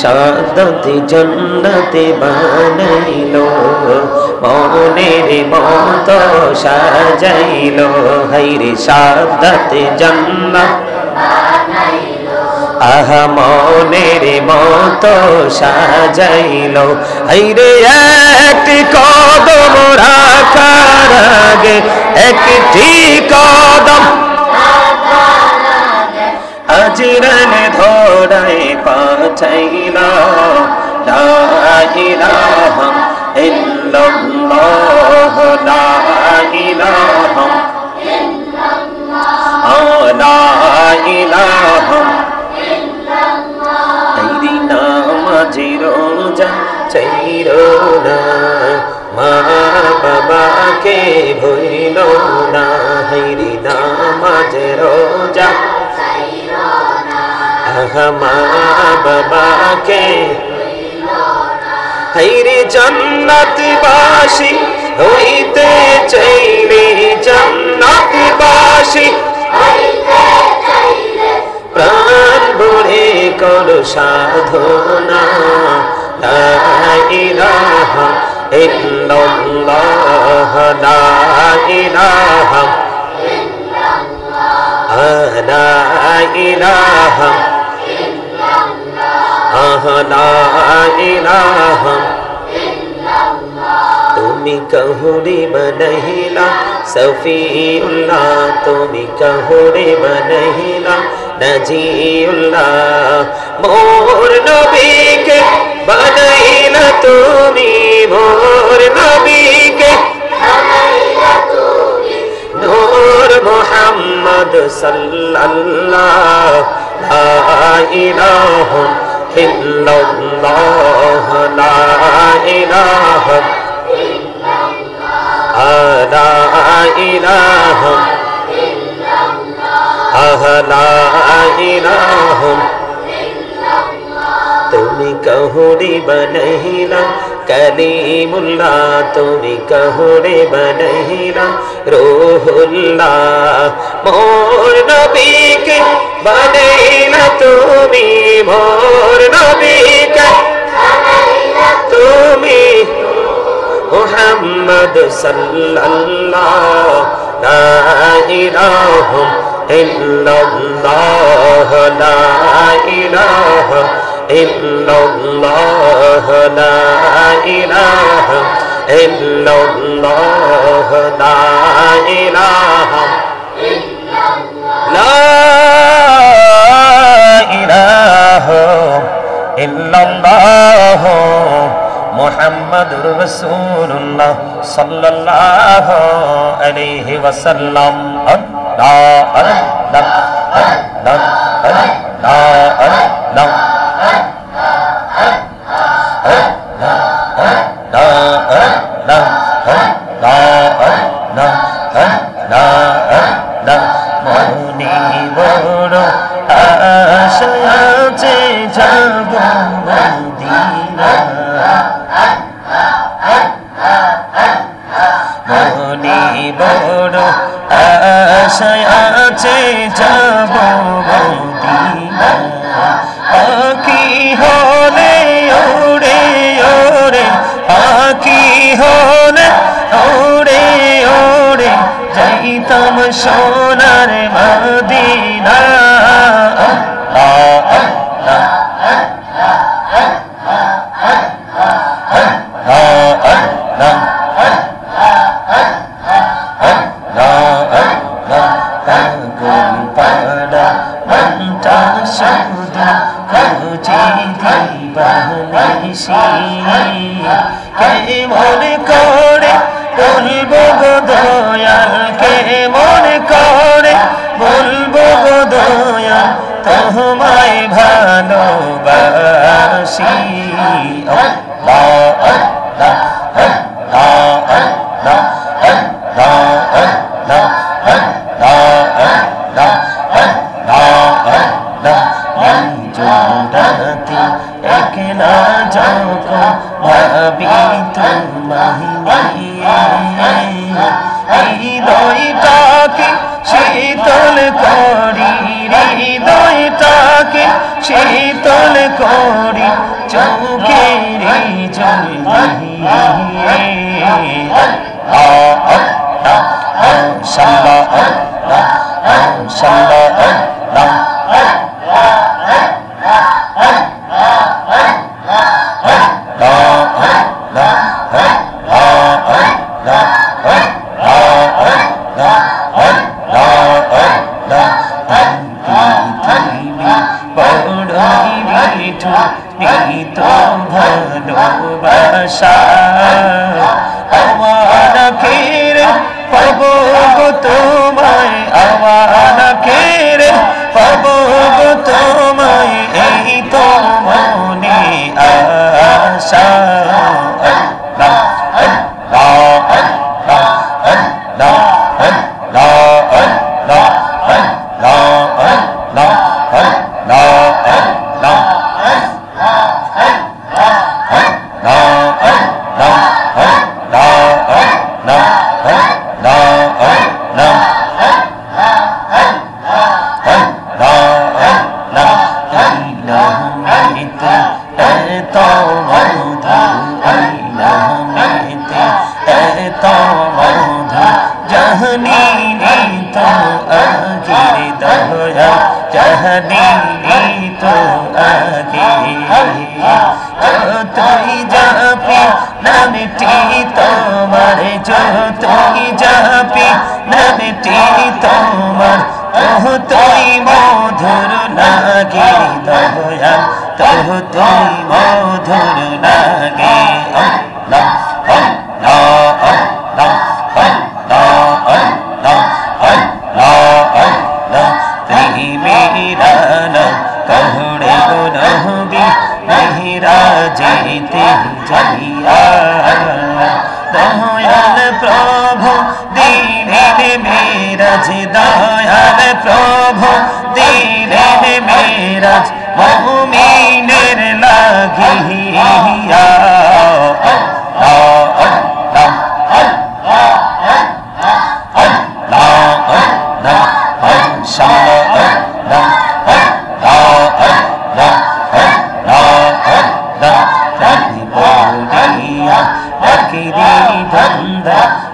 শাহাদাতে জান্নাতে বানাইলো মনের মতো সাজাইলো হাইরে শাহাদাতে জান্নাত আহা মনের মতো সাজাইলো হাইরে একটি কদম রাখার আগে একটি কদম আজরানে ধরায় পাঠাইলা লা ইলাহা ইল্লাল্লাহ লা ইলাহা ইল্লাল্লাহ লা ইলাহা ইল্লাল্লাহ এই নামাজে রোজা চাইরো না মা বাবাকে ভুইলো না হাইরে নামাজে রোজা মা বাবাকে হাইরে জান্নাতবাসী হইতে চাইলে জান্নাতবাসী প্রাণ ভরে করো সাধনা লা ইলাহা ইল্লাল্লাহ লা ইলাহা ইল্লাল্লাহ লা ইলাহা লা ইলাহা তুমি কহুরে বনহিলা সফিউল্লাহ তুমি কহুরে বনহিলা নজিউল্লাহ মোর নবীকে বনহিলা তুমি মোর নবীকে বনহিলা তুমি নূর মুহাম্মদ সাল্লাল্লাহ লা ইলাহা ইল্লাল্লাহ লা ইলাহা ইল্লাল্লাহ লা ইলাহা ইল্লাল্লাহ লা ইলাহা ইল্লাল্লাহ তুমি কহুরে বনহিলা কলিমুল্লাহ তুমি কহুরে বনহিলা রূহুল্লাহ মোর নবীকে বনহিলা তুমি মোর নবীকে বনহিলা তুমি মুহাম্মদ সাল্লাল্লাহ লা ইলাহা ইল্লাল্লাহ লা ইলাহা ইল্লাল্লাহ লা ইলাহা ইল্লাল্লাহ লা ইলাহা লা ইলাহা ইল্লাল্লাহ মুহাম্মাদুর রাসূলুল্লাহ সাল্লাল্লাহু আলাইহি ওয়াসাল্লাম আল্লাহ আল্লাহ আল্লাহ আল্লাহ আল্লাহ সোনার মদিনা কেমন করে বলবো গো দয়াল কেমন করে বলবো গো দয়াল তোমায় ভালোবাসি আল্লাহ আল্লাহ আল্লাহ আল্লাহ আল্লাহ আল্লাহ আল্লাহ আল্লাহ আল্লাহ জোড়াতে একলা যখন ভাবি তোমায় হৃদয়টাকে শীতল করি হৃদয়টাকে শীতল করি চোখের জলি ভালোবাসা আমার ফিরে পাবো গো তোমায়, আমার ফিরে পাবো গো তোমায়, এই তো মনে আশা। যতই যাপি নামটি তোমার, যতই যাপি নামটি তোমার, ততই মধুর লাগে দয়াল, ততই মধুর লাগে। আল্লাহ আল্লাহ আল্লাহ আল্লাহ আল্লাহ আল্লাহ আল্লাহ প্রেমেরা कहड़े गो नबी मेरा जेते जाइया, दयाल प्रभु दिलेन मेराज, दयाल प्रभु दिलेन मेराज, मुमिनेर लागिया।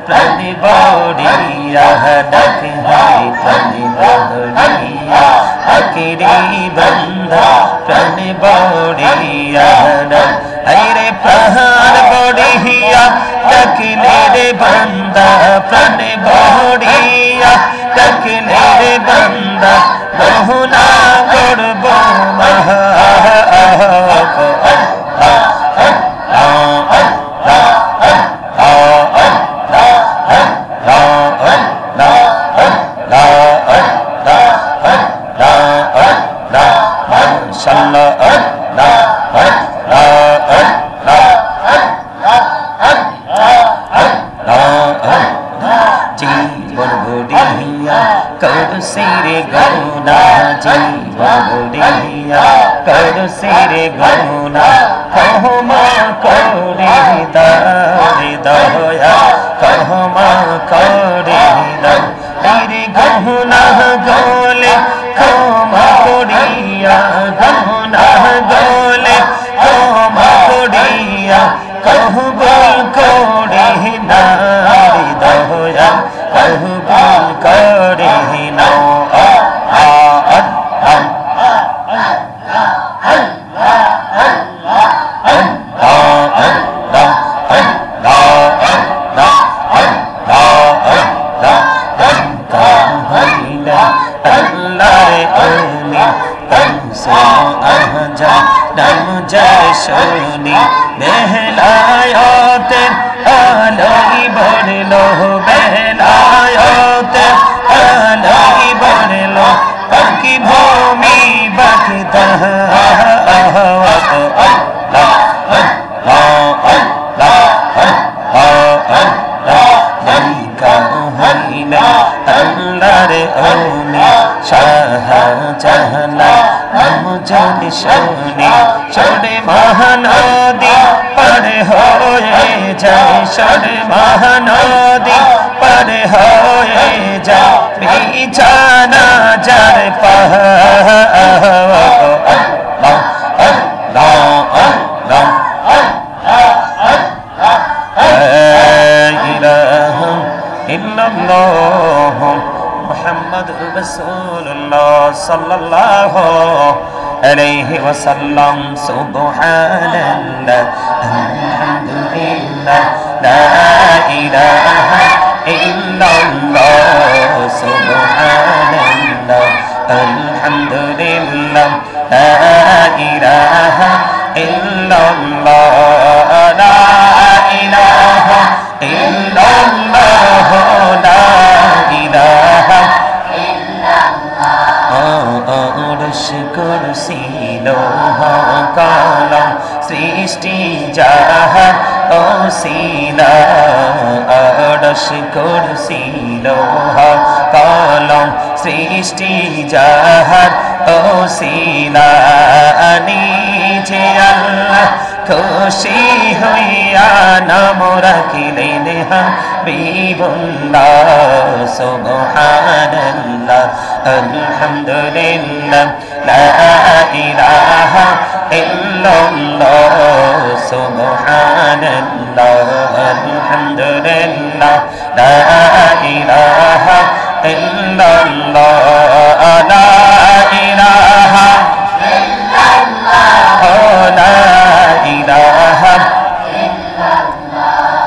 प्राणी बौड़िया डक है प्राणी बौड़िया, अकेरी बंदा प्राणी बौड़िया डक, अरे प्राण बौड़िया डकले रे बंदा, प्राणी बौड़िया डकले रे बंदा, बहुना गड़बो महा सिरे गौना, जीवन बुढ़िया कर सिरे गौना, कहमा करे दया, कहमा करे मेरे गौना गोले कहमा करिया, गौना गोले कहमा करिया, कहबुल करे नारी दया, कहबुल करे ना। जशोनी बेहलायत आलोई बढ़लो, बेहलायत आलोई बढ़लो, पकी भूमि बखता जन सोनी छोड़े महानदी पर होए जाए, छोड़े महानदी पर होए जाए, बिछाना जर पह ইল্লাল্লাহ মুহাম্মাদুর রাসূলুল্লাহ সাল্লাল্লাহু আলাইহি ওয়াসাল্লাম সুবহানাল্লাহ আলহামদুলিল্লাহ লা ইলাহা ইল্লাল্লাহ সুবহানাল্লাহ আলহামদুলিল্লাহ লা ইলাহা ইল্লাল্লাহ লা ইলাহা ইল্লাল্লাহ লা ইলাহা আরশ কুরসি লৌহ কলম সৃষ্টি জাহান ওসিলা আরশ কুরসি লৌহ কলম সৃষ্টি জাহান ওসিলা নিজে আল্লাহ খুশি হইয়া নাম রাখিলেন হাবিবুল্লাহ সুবহানাল্লাহ আলহামদুলিল্লাহ লা ইলাহা ইল্লাল্লাহ সুবহানাল্লাহ আলহামদুলিল্লাহ লা ইলাহা ইল্লাল্লাহ লা ইলাহা ইল্লাল্লাহ লা ইলাহা ইল্লাল্লাহ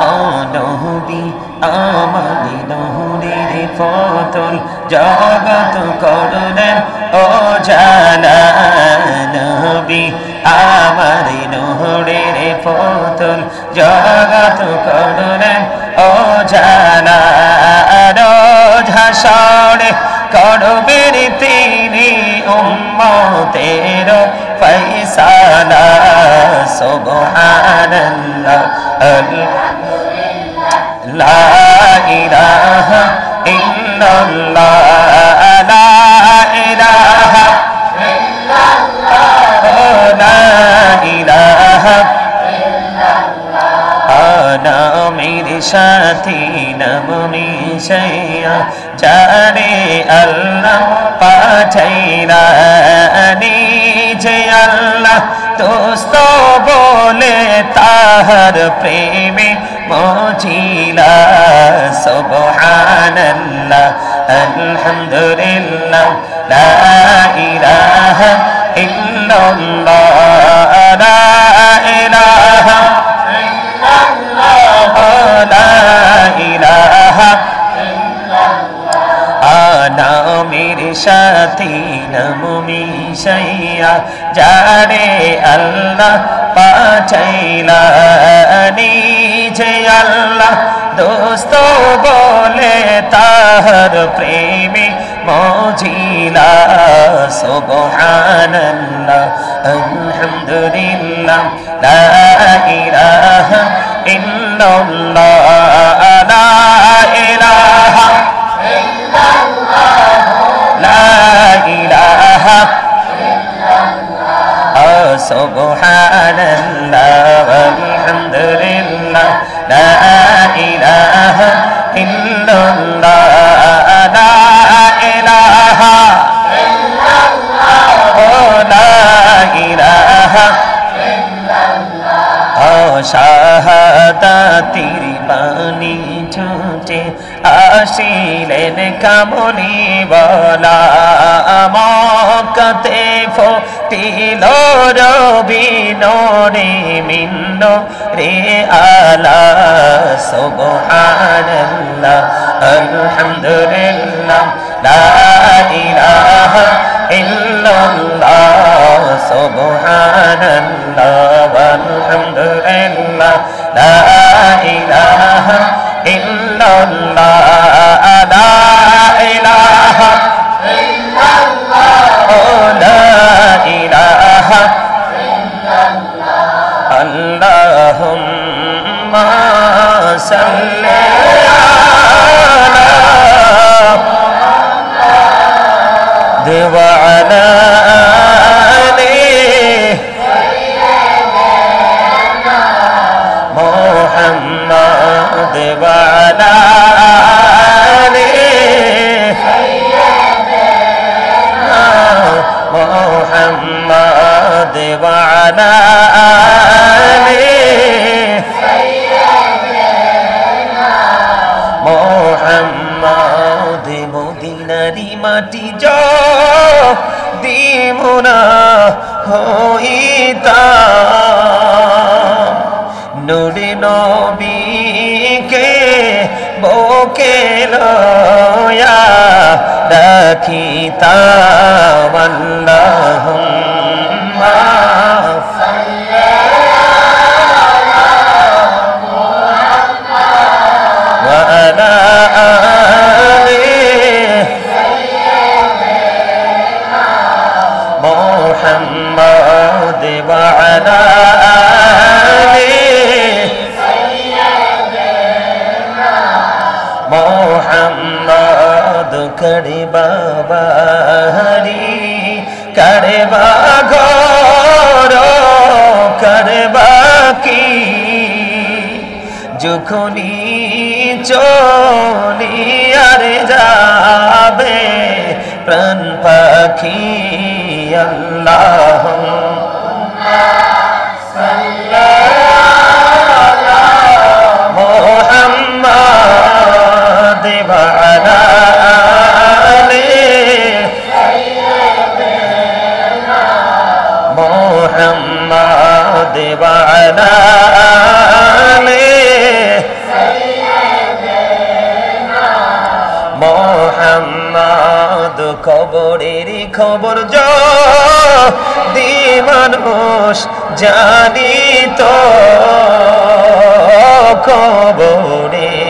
ও নবী আমারি নূরের ফতল জগত করলেন ও জানা নবী আমারি নূরের ফতল জগত করলেন ও জানা রোজ হাসরে করবেন তিনি উম্মতের ফয়সালা সুবহানাল্লাহ লা ইলাহা ইল্লাল্লাহ লা ইলাহা ইল্লাল্লাহ লা ইলাহা নামের সাথী নাম মিশাইয়া যারে আল্লাহ পাঠাইলা নিজে আল্লাহ দোস্ত বলে তাহার প্রেমে মজিলা সুবহানাল্লাহ আলহামদুলিল্লাহ লা ইলাহা ইল্লাল্লাহ লা ইলাহা ইল্লাল্লাহ লা ইলাহা নামের সাথী নাম মিশাইয়া যারে আল্লাহ পাঠাইলা নিজে আল্লাহ দোস্ত বলে তাহার প্রেমে মজিলা সুবহানাল্লাহ আলহামদুলিল্লাহ লা ইলাহা ইল্লাল্লাহ লা ইলাহা লা ইলাহা সুবহানাল্লাহ আলহামদুলিল্লাহ লা ইলাহা ইল্লাল্লাহ লা ইলাহা লা ইলাহা শাহাদাতির বাণী ছুটে আসিলেন কামলি বলা মক্কাতে ফুটিল রবি নূরে মিন্ন রে আলা সুবহানাল্লাহ আলহামদুলিল্লাহ লা ইলাহা ইল্লাল্লাহ সুবহানাল্লাহ আলহামদুলিল্লাহ লা ইলাহা ইল্লাল্লাহ লা ইলাহা ইল্লাল্লাহ লা ইলাহা ইল্লাল্লাহ আল্লাহুম্মা সাল্লি আলা وعلى آل محمد وعلى آل محمد وعلى آل محمد নবীকে বুকে লয়া রাখিতাম আল্লাহুম্মা ওয়া আলা محمد وعلى آله محمد کربا باری کربا گورو کربا کی যখনি চলিয়ার যাবে প্রাণ পাখি আল্লাহুম্মা সাল্লি আলা মুহাম্মাদ ওয়া আলা আলিহি সাইয়্যিদিনা মুহাম্মাদ ওয়া আলা মোহাম্মদ কবরের খবর যদি মানুষ জানিত কবরের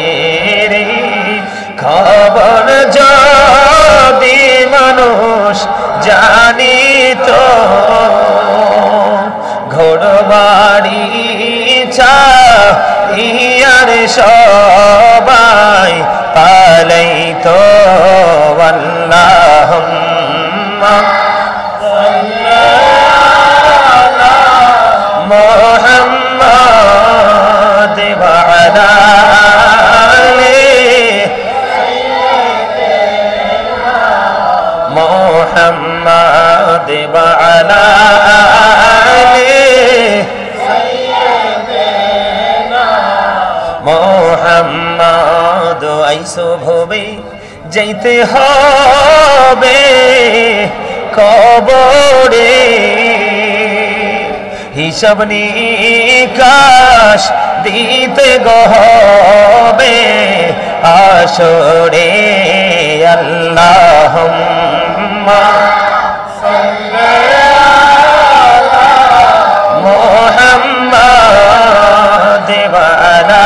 খবর যদি মানুষ জানিত ঘরবাড়ি চাহিয়ার সবাই পালাইতো আল্লাহুম্মা সাল্লি আলা মুহাম্মাদ ওয়া আলা আলিহি সাইয়্যিদিনা মুহাম্মাদ ওয়া আলা আলিহি সাইয়্যিদিনা মুহাম্মাদ আইসো ভবে যাইতে হবে কবরে হিসাব নিকাশ দিতে গহবে আসরে আল্লাহুম্মা সাল্লি আলা মুহাম্মাদ ওয়া আলা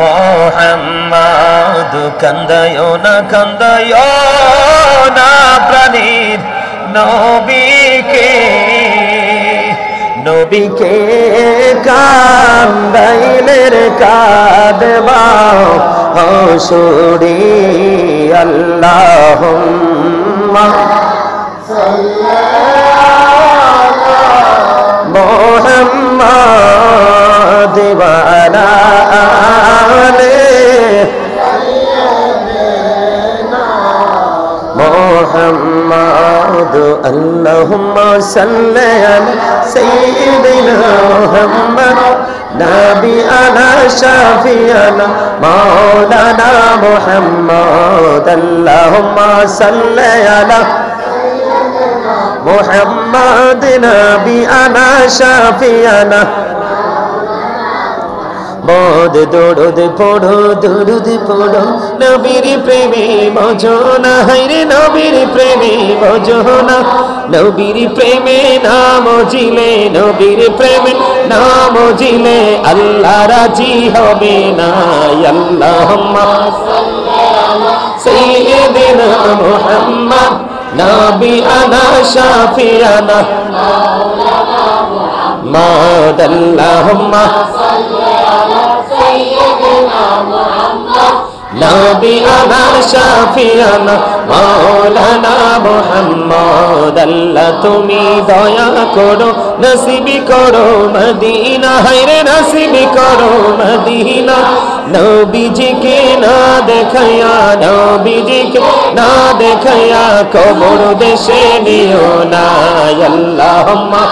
মোহাম্মদ কান্দায়ো না প্রাণীর নবীকে কান্দাইলে রে কাঁদবাও হসুরি আল্লাহুম্মা সাল্লি আলা মুহাম্মাদ ওয়া আলা محمد اللهم صل على سيدنا محمد نبينا شفيعنا مولانا محمد اللهم صل على محمد نبينا شفيعنا মদ দরুদ পড়ো নবীর প্রেমে ভজনা হায়রে নবীর প্রেমে ভজনা নবীর প্রেমে নাম জিলে নবীর প্রেমে নাম জিলে আল্লাহ রাজি হবে না আল্লাহুম্মা সাল্লি আলা সাইয়্যিদিনা মুহাম্মদ নবিয়ানা শাফিয়ানা মাওলানা মুহাম্মদ আল্লাহুম্মা সাল্লি আলা সাইয়্যিদিনা মুহাম্মদ নবিয়ানা শাফিয়ানা মাওলানা মুহাম্মদ আল্লাহ তুমি দয়া করো নসিবি করো মদিনা হায়রে নসিবি করো মদিনা নবীজিকে না দেখায়া নবীজিকে না দেখায়া কবর দেশে নিও না আল্লাহুম্মা